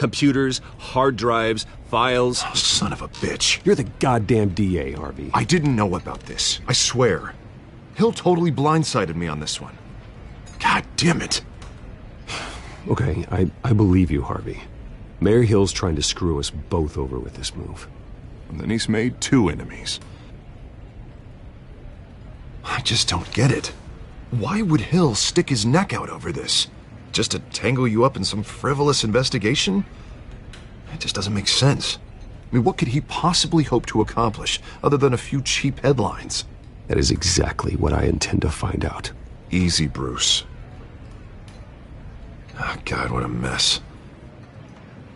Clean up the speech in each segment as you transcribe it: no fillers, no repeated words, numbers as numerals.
Computers, hard drives, files. Oh, son of a bitch. You're the goddamn DA, Harvey. I didn't know about this. I swear. Hill totally blindsided me on this one. God damn it. Okay, I believe you, Harvey. Mayor Hill's trying to screw us both over with this move. And then he's made 2 enemies. I just don't get it. Why would Hill stick his neck out over this? Just to tangle you up in some frivolous investigation? It just doesn't make sense. I mean, what could he possibly hope to accomplish other than a few cheap headlines? That is exactly what I intend to find out. Easy, Bruce. Oh, God, what a mess.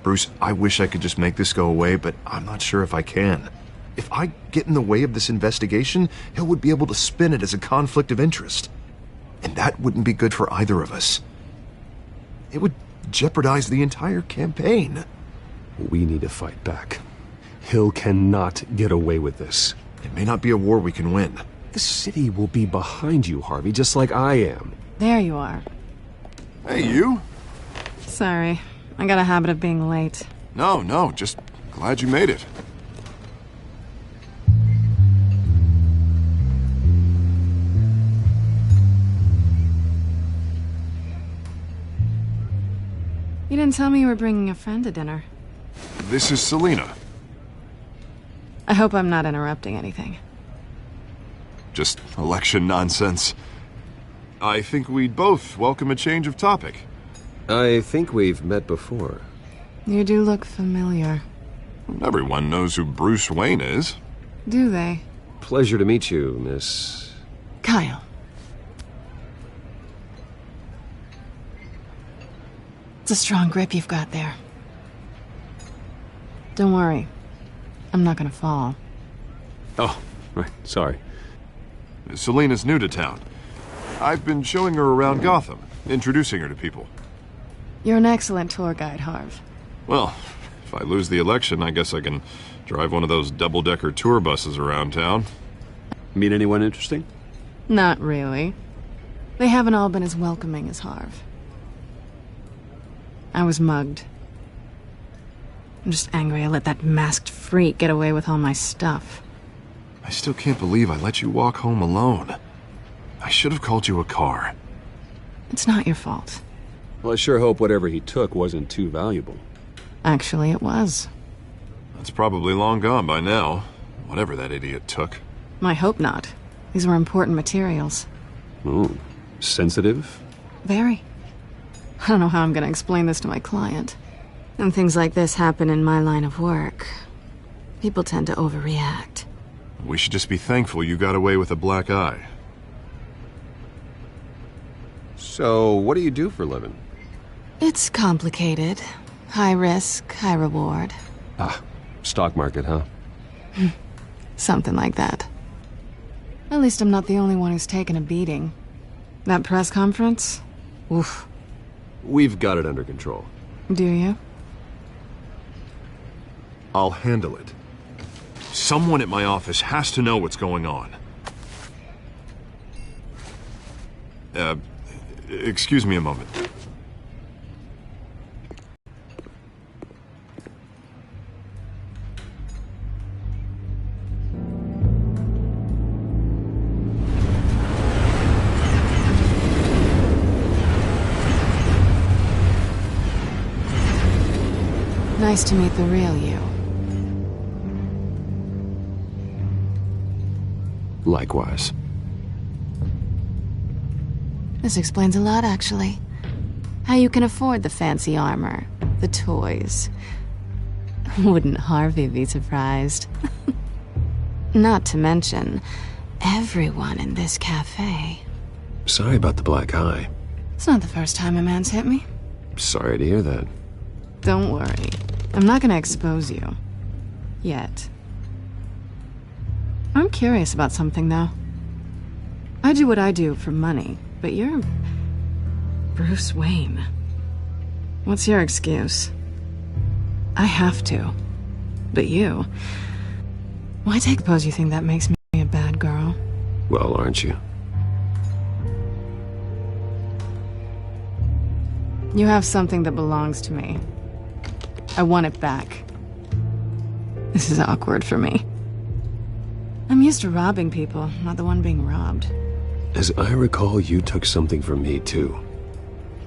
Bruce, I wish I could just make this go away, but I'm not sure if I can. If I get in the way of this investigation, Hill would be able to spin it as a conflict of interest. And that wouldn't be good for either of us. It would jeopardize the entire campaign. We need to fight back. Hill cannot get away with this. It may not be a war we can win. The city will be behind you, Harvey, just like I am. There you are. Hey, you? Sorry. I got a habit of being late. No, just glad you made it. You didn't tell me you were bringing a friend to dinner. This is Selena. I hope I'm not interrupting anything. Just election nonsense. I think we'd both welcome a change of topic. I think we've met before. You do look familiar. Everyone knows who Bruce Wayne is. Do they? Pleasure to meet you, Miss... Kyle. It's a strong grip you've got there. Don't worry. I'm not gonna fall. Oh, right, sorry. Selena's new to town. I've been showing her around Gotham, introducing her to people. You're an excellent tour guide, Harv. Well, if I lose the election, I guess I can drive one of those double-decker tour buses around town. Meet anyone interesting? Not really. They haven't all been as welcoming as Harv. I was mugged. I'm just angry I let that masked freak get away with all my stuff. I still can't believe I let you walk home alone. I should have called you a car. It's not your fault. Well, I sure hope whatever he took wasn't too valuable. Actually, it was. That's probably long gone by now, whatever that idiot took. I hope not. These were important materials. Ooh, sensitive? Very. I don't know how I'm gonna explain this to my client. And things like this happen in my line of work. People tend to overreact. We should just be thankful you got away with a black eye. So, what do you do for a living? It's complicated. High risk, high reward. Ah, stock market, huh? Something like that. At least I'm not the only one who's taken a beating. That press conference? Oof. We've got it under control. Do you? I'll handle it. Someone at my office has to know what's going on. Excuse me a moment. Nice to meet the real you. Likewise. This explains a lot, actually. How you can afford the fancy armor, the toys. Wouldn't Harvey be surprised? Not to mention, everyone in this cafe. Sorry about the black eye. It's not the first time a man's hit me. Sorry to hear that. Don't worry. I'm not gonna expose you. Yet. I'm curious about something, though. I do what I do for money, but you're... Bruce Wayne. What's your excuse? I have to. But you... Why take the pose you think that makes me a bad girl? Well, aren't you? You have something that belongs to me. I want it back. This is awkward for me. I'm used to robbing people, not the one being robbed. As I recall, you took something from me, too.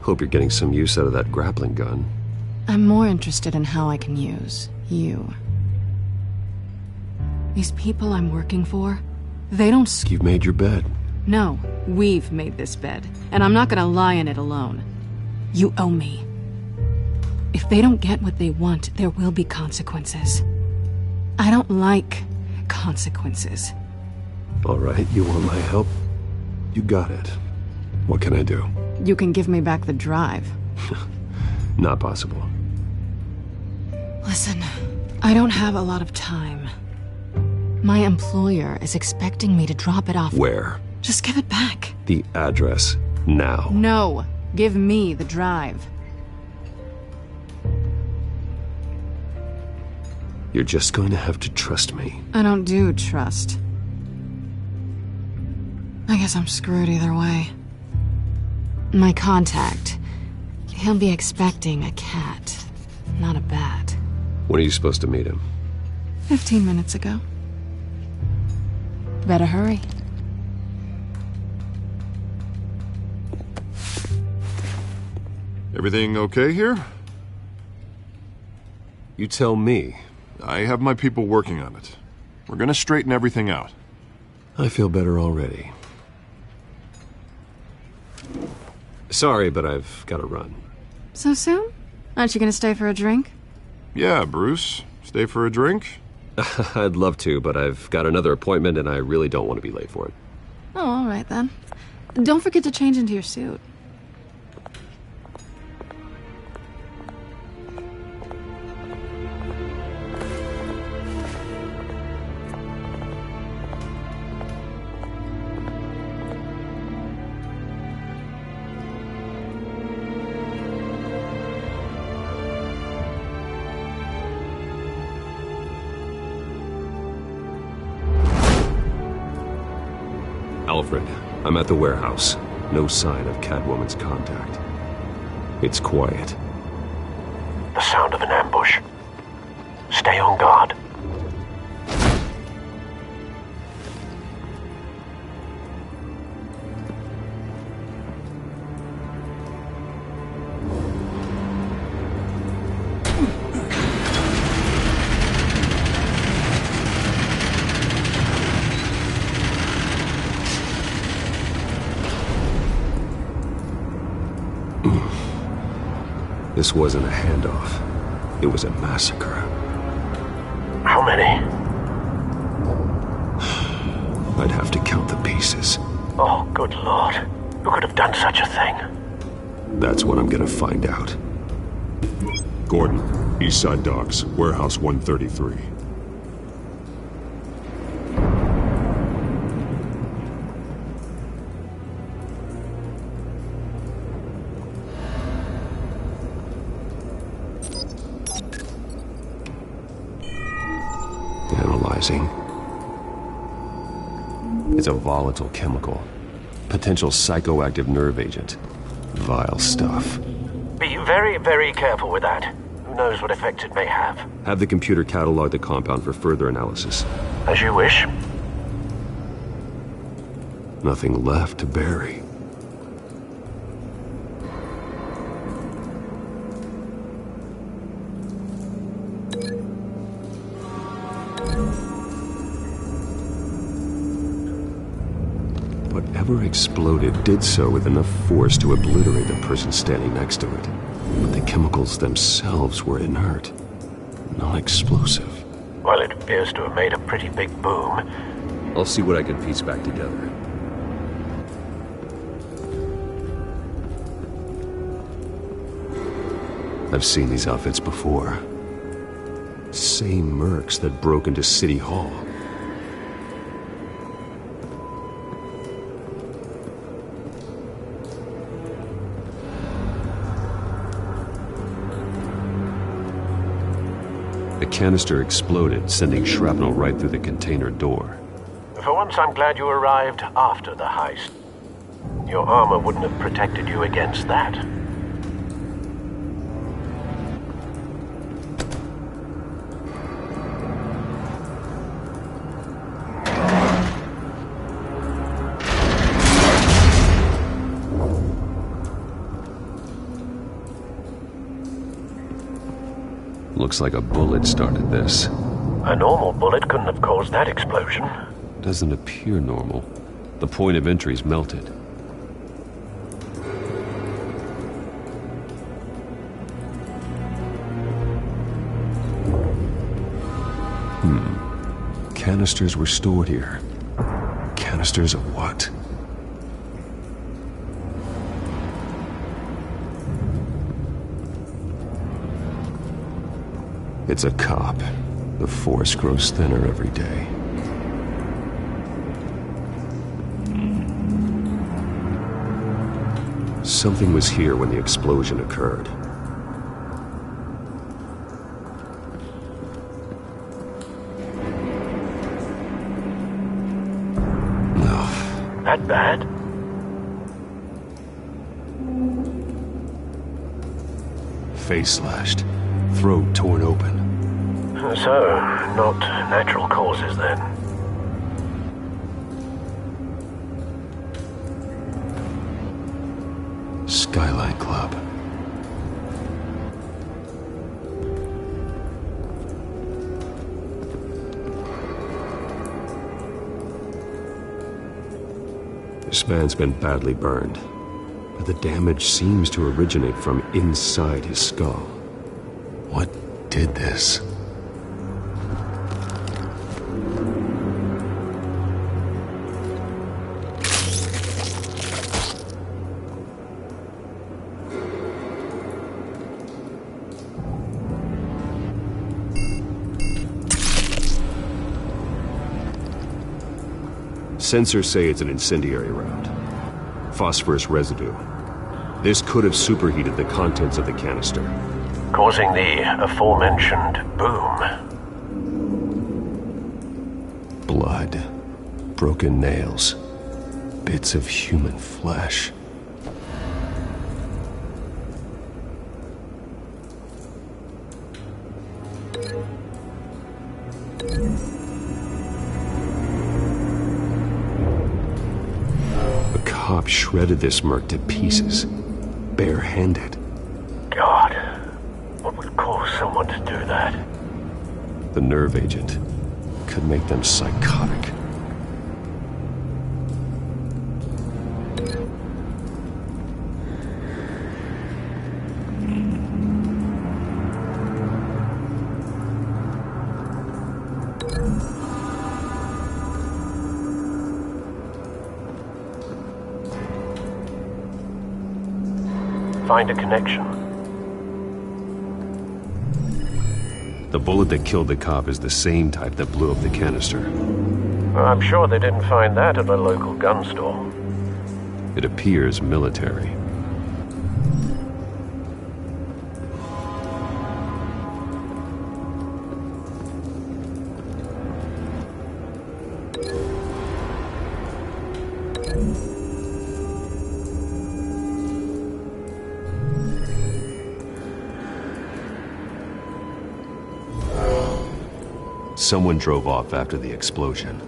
Hope you're getting some use out of that grappling gun. I'm more interested in how I can use you. These people I'm working for, they don't You've made your bed. No, we've made this bed, and I'm not gonna lie in it alone. You owe me. If they don't get what they want, there will be consequences. I don't like consequences. All right, you want my help? You got it. What can I do? You can give me back the drive. Not possible. Listen, I don't have a lot of time. My employer is expecting me to drop it off. Where? Just give it back. The address, now. No, give me the drive. You're just going to have to trust me. I don't do trust. I guess I'm screwed either way. My contact, he'll be expecting a cat, not a bat. When are you supposed to meet him? 15 minutes ago. Better hurry. Everything okay here? You tell me. I have my people working on it. We're gonna straighten everything out. I feel better already. Sorry, but I've got to run. So soon? Aren't you gonna stay for a drink? Yeah, Bruce. Stay for a drink? I'd love to, but I've got another appointment and I really don't want to be late for it. Oh, all right then. Don't forget to change into your suit. Alfred, I'm at the warehouse. No sign of Catwoman's contact. It's quiet. The sound of an ambush. Stay on guard. This wasn't a handoff. It was a massacre. How many? I'd have to count the pieces. Oh, good Lord. Who could have done such a thing? That's what I'm gonna find out. Gordon, Eastside Docks, Warehouse 133. Analyzing. It's a volatile chemical. Potential psychoactive nerve agent. Vile stuff. Be very, very careful with that. Who knows what effect it may have? Have the computer catalog the compound for further analysis. As you wish. Nothing left to bury. Whatever exploded did so with enough force to obliterate the person standing next to it. But the chemicals themselves were inert, non-explosive. Well, it appears to have made a pretty big boom. I'll see what I can piece back together. I've seen these outfits before. Same mercs that broke into City Hall. The canister exploded, sending shrapnel right through the container door. For once, I'm glad you arrived after the heist. Your armor wouldn't have protected you against that. Looks like a bullet started this. A normal bullet couldn't have caused that explosion. Doesn't appear normal. The point of entry's melted. Canisters were stored here. Canisters of what? It's a cop. The force grows thinner every day. Something was here when the explosion occurred. That bad? Face slashed. Throat torn open. So, not natural causes then. Skyline Club. This man's been badly burned, but the damage seems to originate from inside his skull. What did this? Sensors say it's an incendiary round. Phosphorus residue. This could have superheated the contents of the canister, causing the aforementioned boom. Blood. Broken nails. Bits of human flesh. Cop shredded this merc to pieces, barehanded. God, what would cause someone to do that? The nerve agent could make them psychotic. Find a connection. The bullet that killed the cop is the same type that blew up the canister. I'm sure they didn't find that at a local gun store. It appears military. Someone drove off after the explosion.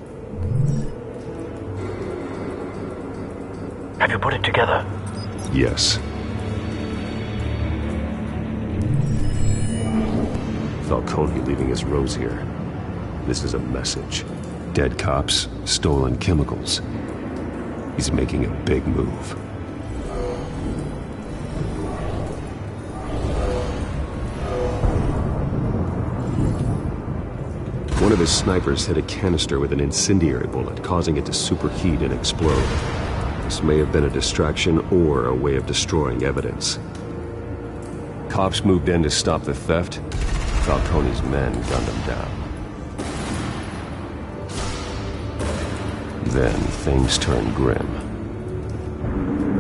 Have you put it together? Yes. Falcone leaving his rose here. This is a message. Dead cops, stolen chemicals. He's making a big move. One of his snipers hit a canister with an incendiary bullet, causing it to superheat and explode. This may have been a distraction or a way of destroying evidence. Cops moved in to stop the theft. Falcone's men gunned him down. Then things turned grim.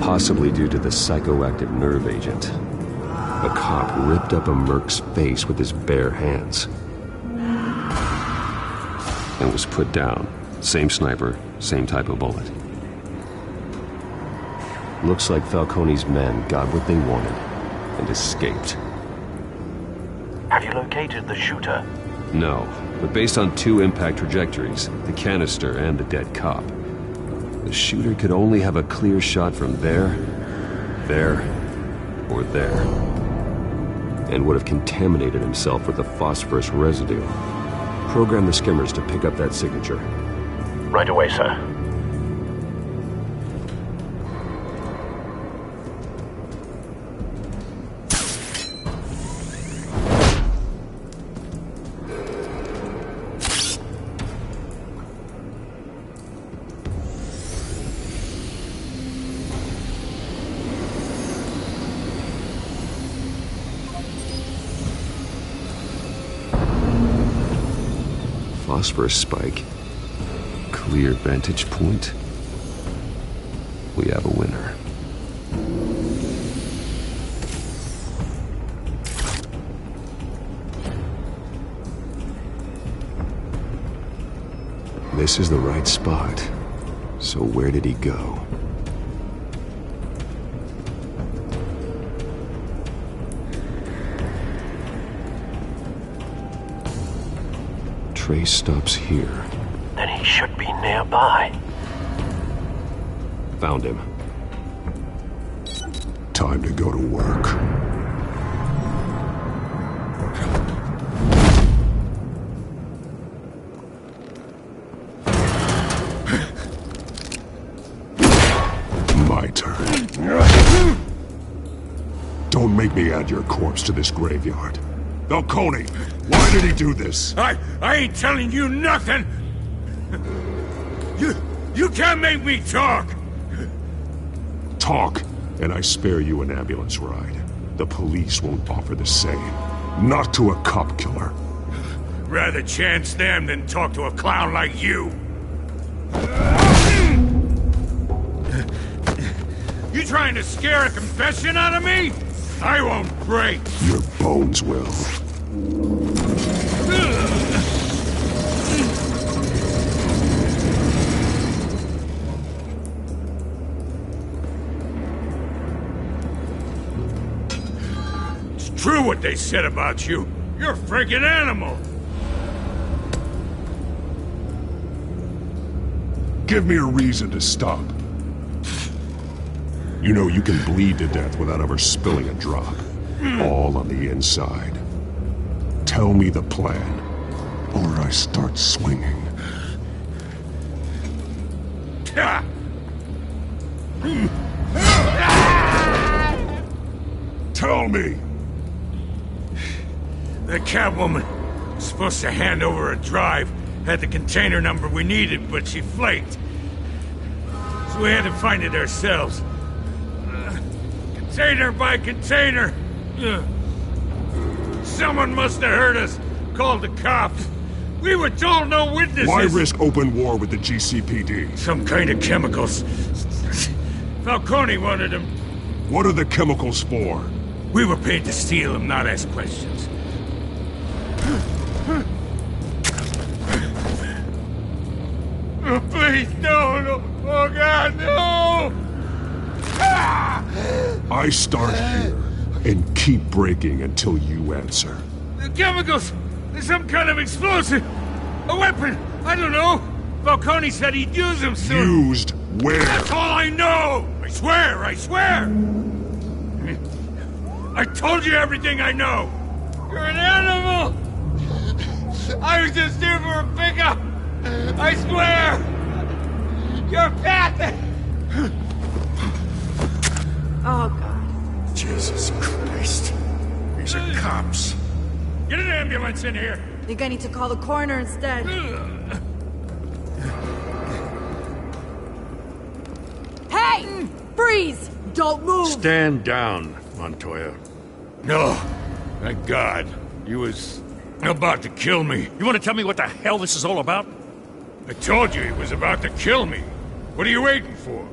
Possibly due to the psychoactive nerve agent. A cop ripped up a merc's face with his bare hands. And was put down. Same sniper, same type of bullet. Looks like Falcone's men got what they wanted and escaped. Have you located the shooter? No, but based on two impact trajectories, the canister and the dead cop, the shooter could only have a clear shot from there, or there. and would have contaminated himself with the phosphorus residue. Program the skimmers to pick up that signature. Right away, sir. Phosphorus spike. Clear vantage point. We have a winner. This is the right spot. So where did he go? Trace stops here. Then he should be nearby. Found him. Time to go to work. My turn. Don't make me add your corpse to this graveyard. Falcone, why did he do this? I ain't telling you nothing! You can't make me talk! Talk, and I spare you an ambulance ride. The police won't offer the same. Not to a cop killer. Rather chance them than talk to a clown like you. You trying to scare a confession out of me? I won't break. Your bones will. It's true what they said about you. You're a freaking animal. Give me a reason to stop. You know you can bleed to death without ever spilling a drop. All on the inside. Tell me the plan, or I start swinging. Tell me! The Catwoman was supposed to hand over a drive, had the container number we needed, but she flaked. So we had to find it ourselves. Container by container. Someone must have heard us, called the cops. We were told no witnesses. Why risk open war with the GCPD? Some kind of chemicals. Falcone wanted them. What are the chemicals for? We were paid to steal them, not ask questions. Oh, please, no. Oh, God, no! I start here and keep breaking until you answer. The chemicals! There's some kind of explosive! A weapon! I don't know! Falcone said he'd use them soon! Used where? That's all I know! I swear! I told you everything I know! You're an animal! I was just here for a pickup! I swear! You're pathetic! Oh, God. Jesus Christ. These are cops. Get an ambulance in here! Think I need to call the coroner instead. Hey! Freeze! Don't move! Stand down, Montoya. No. Thank God. He was about to kill me. You want to tell me what the hell this is all about? I told you he was about to kill me. What are you waiting for?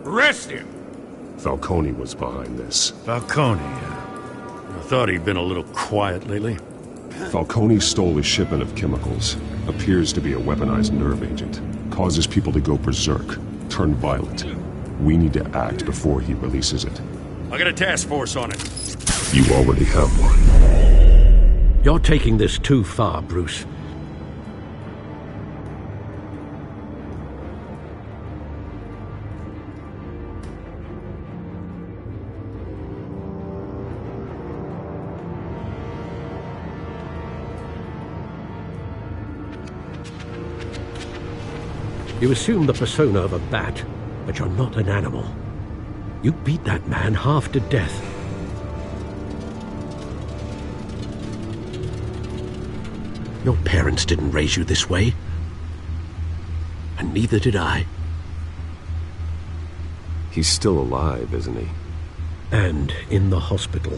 Arrest him! Falcone was behind this. Falcone, I thought he'd been a little quiet lately. Falcone stole a shipment of chemicals. Appears to be a weaponized nerve agent. Causes people to go berserk, turn violent. We need to act before he releases it. I got a task force on it. You already have one. You're taking this too far, Bruce. You assume the persona of a bat, but you're not an animal. You beat that man half to death. Your parents didn't raise you this way. And neither did I. He's still alive, isn't he? And in the hospital.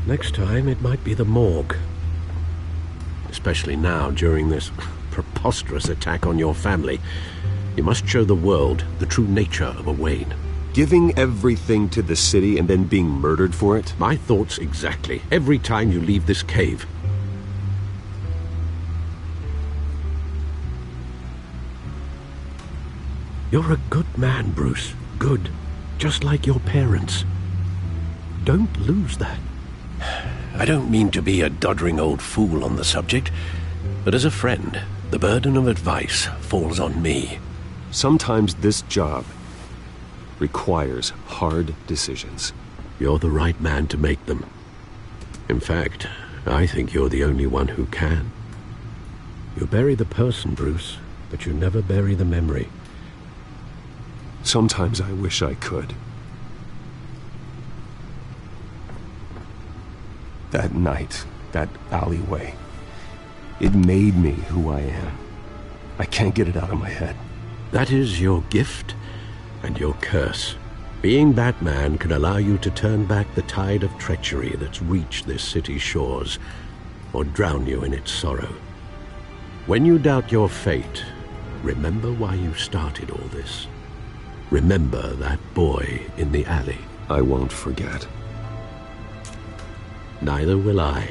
Next time, it might be the morgue. Especially now, during this preposterous attack on your family. You must show the world the true nature of a Wayne. Giving everything to the city and then being murdered for it? My thoughts exactly. Every time you leave this cave. You're a good man, Bruce. Good. Just like your parents. Don't lose that. I don't mean to be a doddering old fool on the subject, but as a friend, the burden of advice falls on me. Sometimes this job requires hard decisions. You're the right man to make them. In fact, I think you're the only one who can. You bury the person, Bruce, but you never bury the memory. Sometimes I wish I could. That night, that alleyway, it made me who I am. I can't get it out of my head. That is your gift and your curse. Being Batman can allow you to turn back the tide of treachery that's reached this city's shores, or drown you in its sorrow. When you doubt your fate, remember why you started all this. Remember that boy in the alley. I won't forget. Neither will I.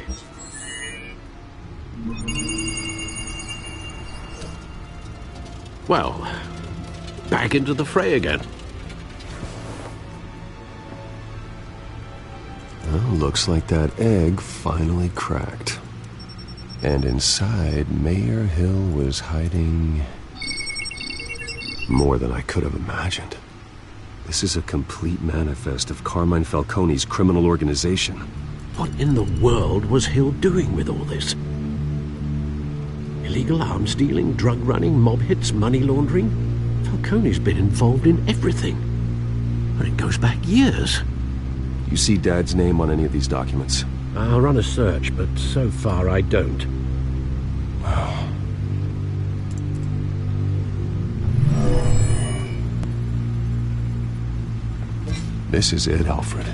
Well, back into the fray again. Well, looks like that egg finally cracked. And inside, Mayor Hill was hiding more than I could have imagined. This is a complete manifest of Carmine Falcone's criminal organization. What in the world was Hill doing with all this? Illegal arms dealing, drug running, mob hits, money laundering? Falcone's been involved in everything. But it goes back years. You see Dad's name on any of these documents? I'll run a search, but so far I don't. Wow. This is it, Alfred.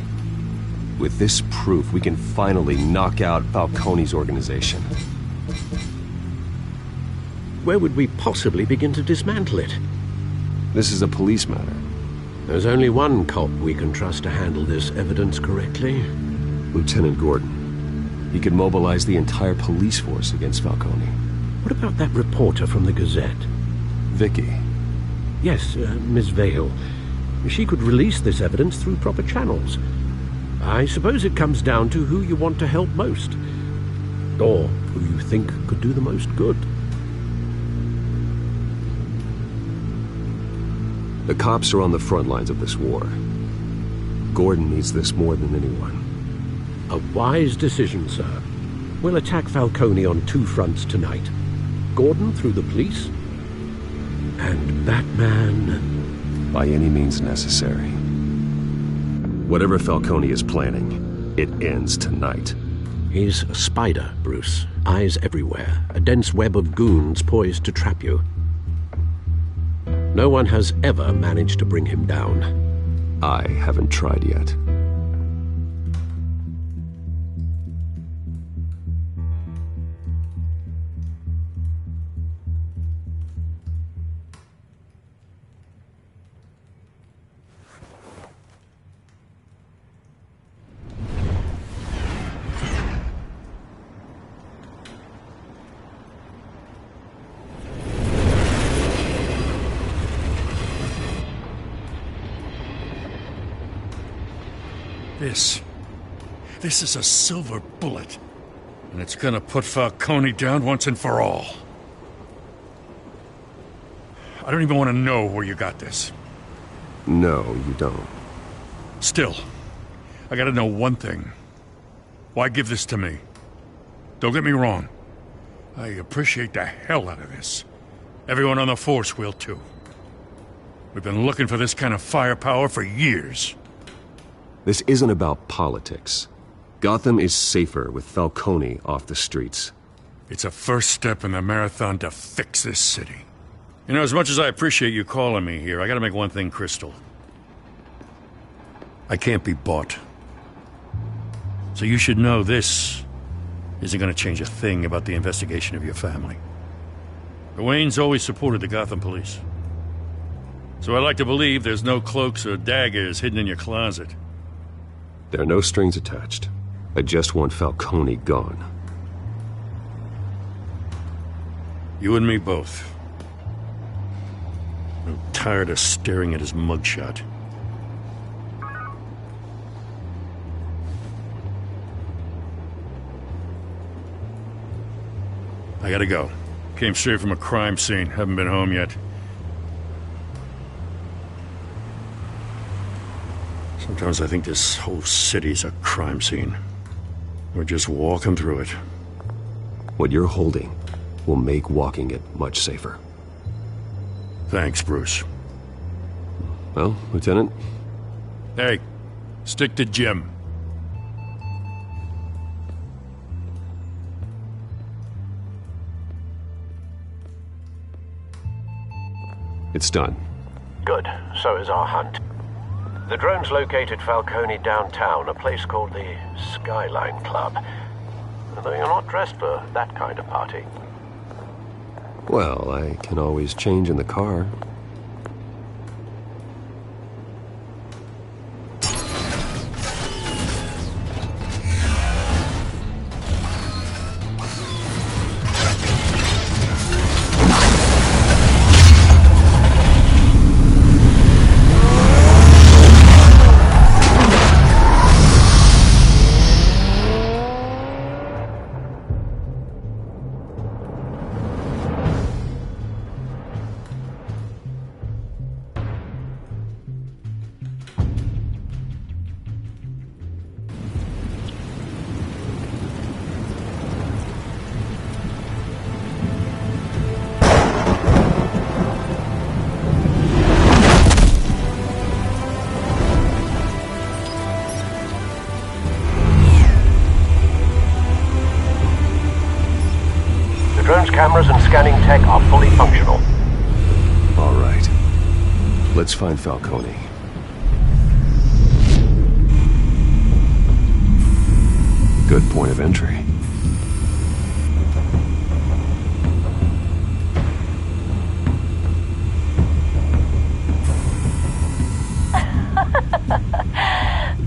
With this proof, we can finally knock out Falcone's organization. Where would we possibly begin to dismantle it? This is a police matter. There's only one cop we can trust to handle this evidence correctly. Lieutenant Gordon. He could mobilize the entire police force against Falcone. What about that reporter from the Gazette? Vicky. Yes, Miss Vale. She could release this evidence through proper channels. I suppose it comes down to who you want to help most. Or who you think could do the most good. The cops are on the front lines of this war. Gordon needs this more than anyone. A wise decision, sir. We'll attack Falcone on two fronts tonight. Gordon through the police, and Batman... by any means necessary. Whatever Falcone is planning, it ends tonight. He's a spider, Bruce. Eyes everywhere. A dense web of goons poised to trap you. No one has ever managed to bring him down. I haven't tried yet. This is a silver bullet. And it's gonna put Falcone down once and for all. I don't even want to know where you got this. No, you don't. Still, I gotta know one thing. Why give this to me? Don't get me wrong. I appreciate the hell out of this. Everyone on the force will too. We've been looking for this kind of firepower for years. This isn't about politics. Gotham is safer with Falcone off the streets. It's a first step in the marathon to fix this city. You know, as much as I appreciate you calling me here, I gotta make one thing crystal. I can't be bought. So you should know this isn't gonna change a thing about the investigation of your family. The Waynes always supported the Gotham police. So I like to believe there's no cloaks or daggers hidden in your closet. There are no strings attached. I just want Falcone gone. You and me both. I'm tired of staring at his mugshot. I gotta go. Came straight from a crime scene. Haven't been home yet. Sometimes I think this whole city's a crime scene. We're just walking through it. What you're holding will make walking it much safer. Thanks, Bruce. Well, Lieutenant? Hey, stick to Jim. It's done. Good. So is our hunt. The drones located Falcone downtown, a place called the Skyline Club. Though you're not dressed for that kind of party. Well, I can always change in the car. Cameras and scanning tech are fully functional. All right. Let's find Falcone. Good point of entry.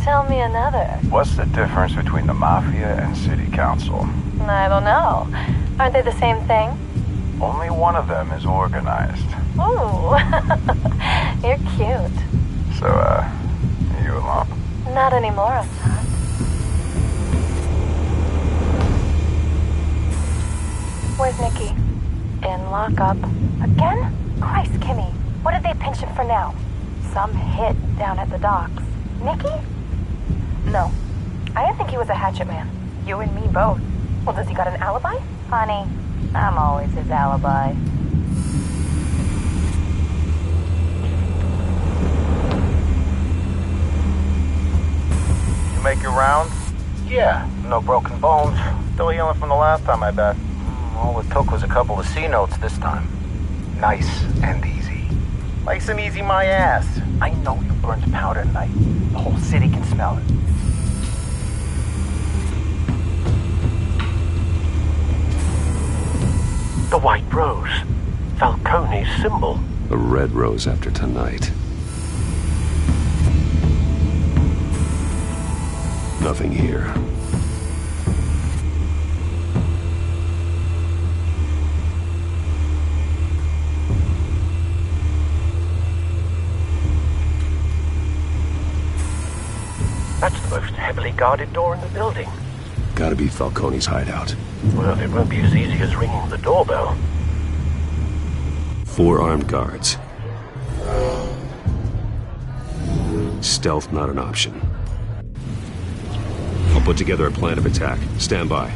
Tell me another. What's the difference between the Mafia and City Council? I don't know. Aren't they the same thing? Only one of them is organized. Ooh, you're cute. So, you alone? Not anymore, I'm not. Where's Nicky? In lockup. Again? Christ, Kimmy. What did they pinch him for now? Some hit down at the docks. Nicky? No. I didn't think he was a hatchet man. You and me both. Well, does he got an alibi? Honey, I'm always his alibi. You make your rounds? Yeah, no broken bones. Still healing from the last time, I bet. All it took was a couple of C notes this time. Nice and easy. Nice and easy my ass. I know you burned powder tonight. The whole city can smell it. The white rose. Falcone's symbol. A red rose after tonight. Nothing here. That's the most heavily guarded door in the building. Gotta be Falcone's hideout. Well, it won't be as easy as ringing the doorbell. 4 armed guards. Stealth not an option. I'll put together a plan of attack. Stand by.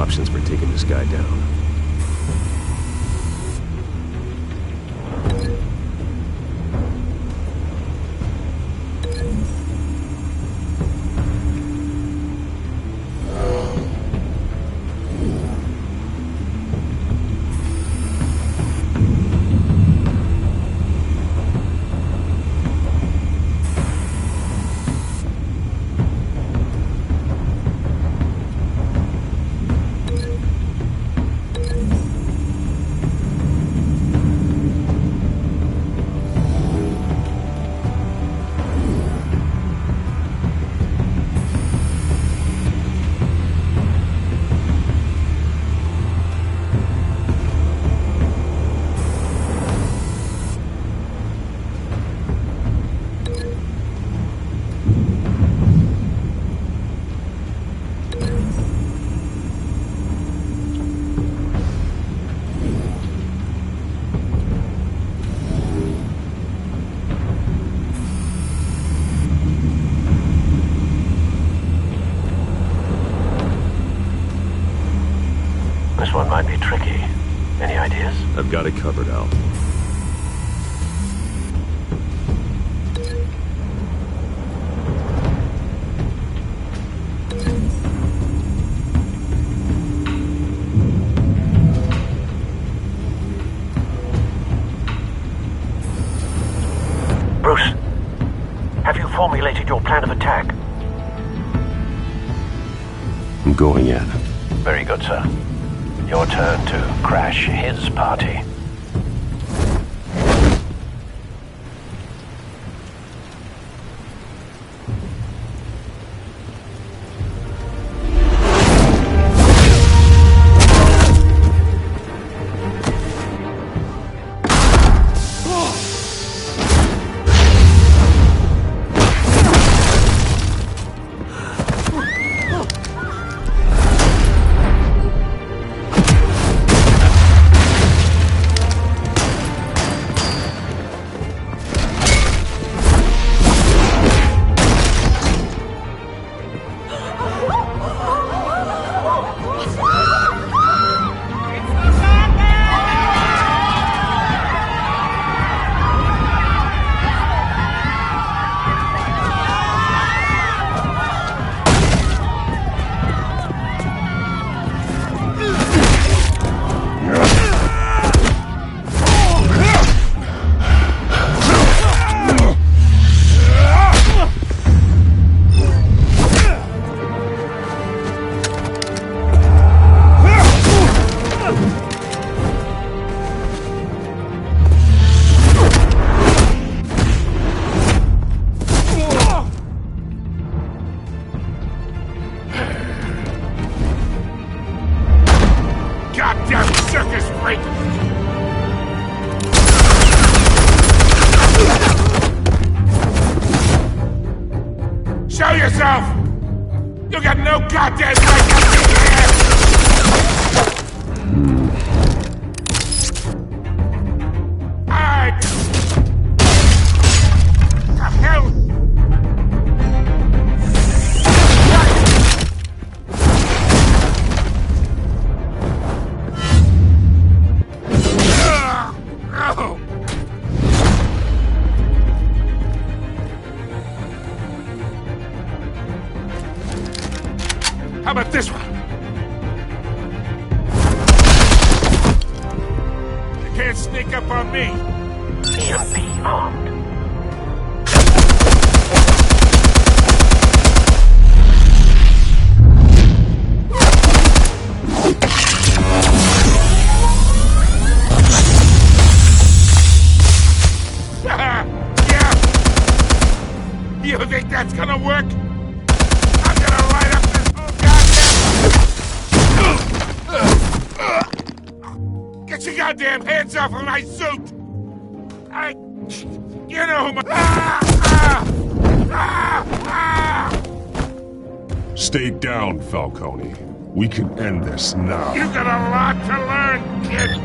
options for taking this guy down. This one might be tricky. Any ideas? I've got it covered, Al. Bruce, have you formulated your plan of attack? I'm going in. Very good, sir. Your turn to crash his party. Goddamn circus freak! Show yourself! You got no goddamn right to be here! Alright! The hell? How about this one? You can't sneak up on me. EMP armed. Yeah. You think that's gonna work? I'm gonna light up this whole goddamn... Get your goddamn hands off of my suit! You know who Stay down, Falcone. We can end this now. You got a lot to learn, kid!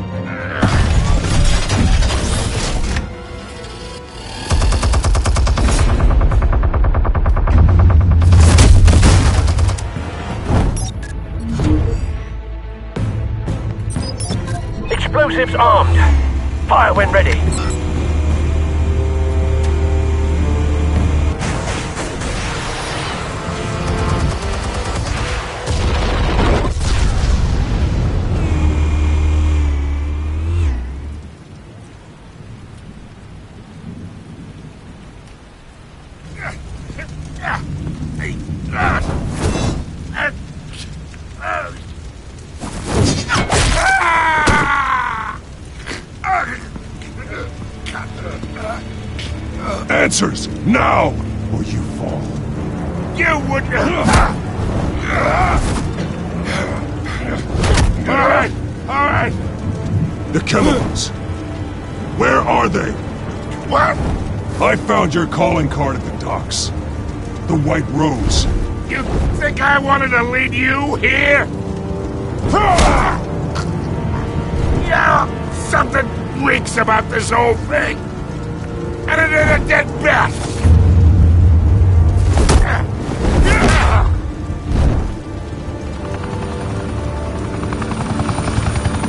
Explosives armed. Fire when ready. Answers, now, or you fall. You wouldn't... All right. The chemicals. Where are they? What? I found your calling card at the docks. The White Rose. You think I wanted to lead you here? Yeah, something reeks about this whole thing. And it is a dead bat.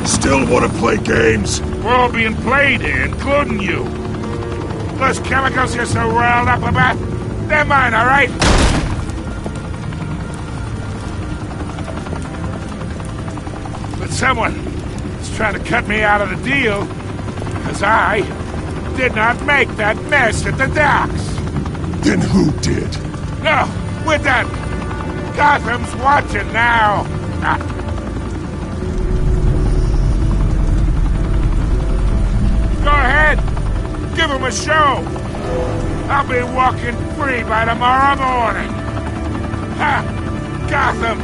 Still want to play games? We're all being played here, including you. Those chemicals you're so riled up about, they're mine, all right? But someone is trying to cut me out of the deal, because I did not make that mess at the docks. Then who did? No, we're done. Gotham's watching now. Go ahead. Give him a show. I'll be walking free by tomorrow morning. Ha! Gotham.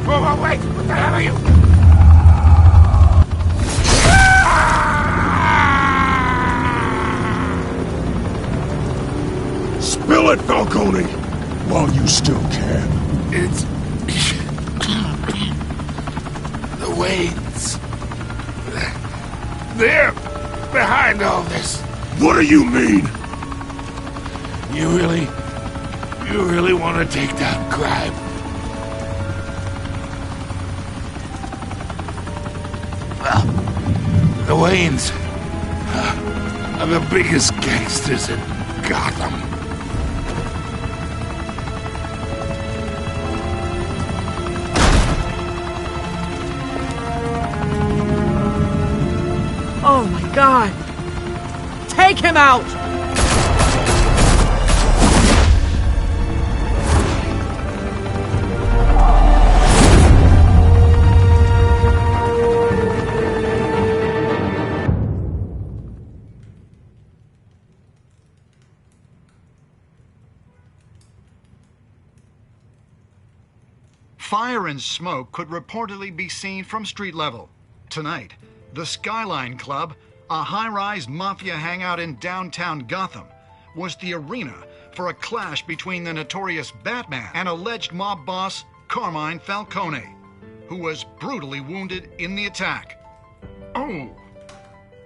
Oh, wait. What the hell are you? Spill it, Falcone, while you still can. It's... the Waynes. They're behind all this. What do you mean? You really want to take down crime? Well, the Waynes are the biggest gangsters in Gotham. Oh my God! Take him out! Fire and smoke could reportedly be seen from street level. Tonight, the Skyline Club, a high-rise mafia hangout in downtown Gotham, was the arena for a clash between the notorious Batman and alleged mob boss Carmine Falcone, who was brutally wounded in the attack. Oh!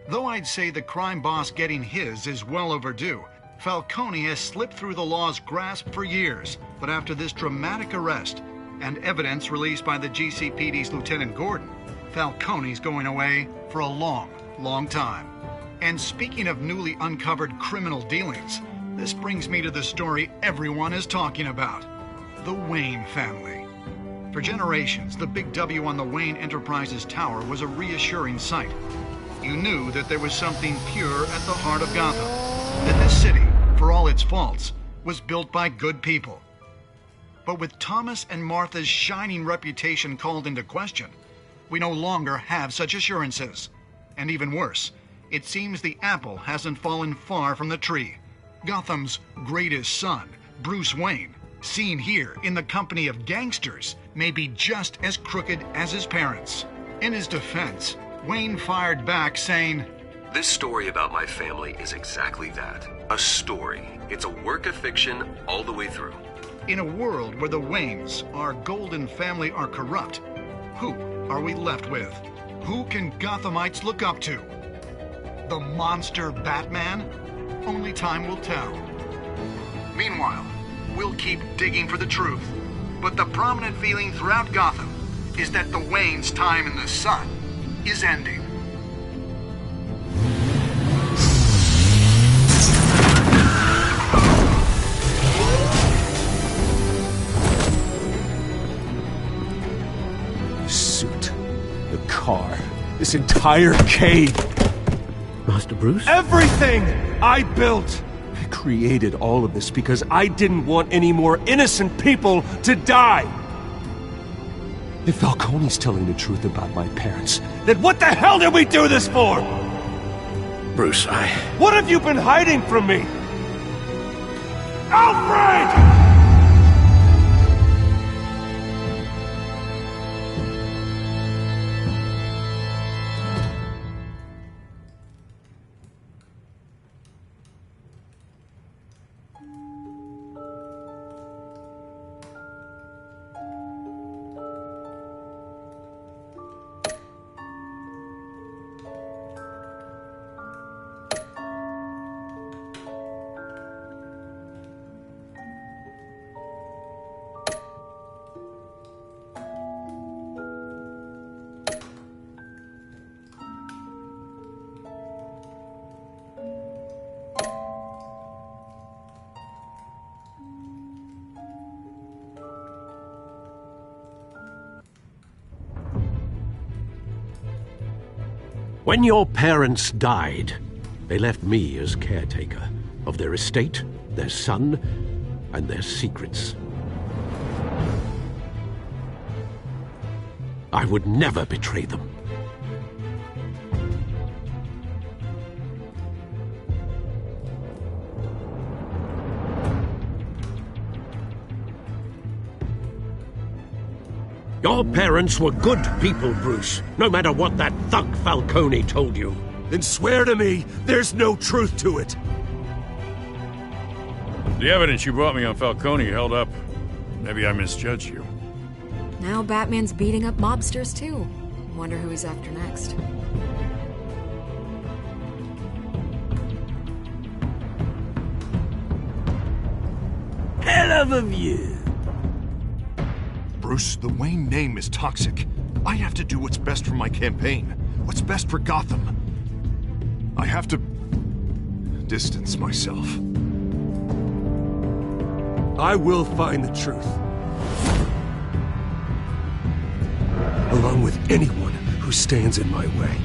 Though I'd say the crime boss getting his is well overdue, Falcone has slipped through the law's grasp for years, but after this dramatic arrest and evidence released by the GCPD's Lieutenant Gordon, Falcone's going away for a long time. And speaking of newly uncovered criminal dealings, this brings me to the story everyone is talking about: the Wayne family. For generations, the big W on the Wayne Enterprises tower was a reassuring sight. You knew that there was something pure at the heart of Gotham, that this city, for all its faults, was built by good people. But with Thomas and Martha's shining reputation called into question, we no longer have such assurances. And even worse, it seems the apple hasn't fallen far from the tree. Gotham's greatest son, Bruce Wayne, seen here in the company of gangsters, may be just as crooked as his parents. In his defense, Wayne fired back saying, "This story about my family is exactly that. A story. It's a work of fiction all the way through." In a world where the Waynes, our golden family, are corrupt, who are we left with? Who can Gothamites look up to? The monster Batman? Only time will tell. Meanwhile, we'll keep digging for the truth. But the prominent feeling throughout Gotham is that the Wayne's time in the sun is ending. Suit, the car, this entire cave. Master Bruce? Everything I built! I created all of this because I didn't want any more innocent people to die! If Falcone's telling the truth about my parents, then what the hell did we do this for? Bruce, What have you been hiding from me? Alfred! When your parents died, they left me as caretaker of their estate, their son, and their secrets. I would never betray them. Your parents were good people, Bruce, no matter what that thug Falcone told you. Then swear to me there's no truth to it. The evidence you brought me on Falcone held up. Maybe I misjudged you. Now Batman's beating up mobsters, too. Wonder who he's after next. Hell of a view. Bruce, the Wayne name is toxic. I have to do what's best for my campaign. What's best for Gotham. I have to distance myself. I will find the truth. Along with anyone who stands in my way.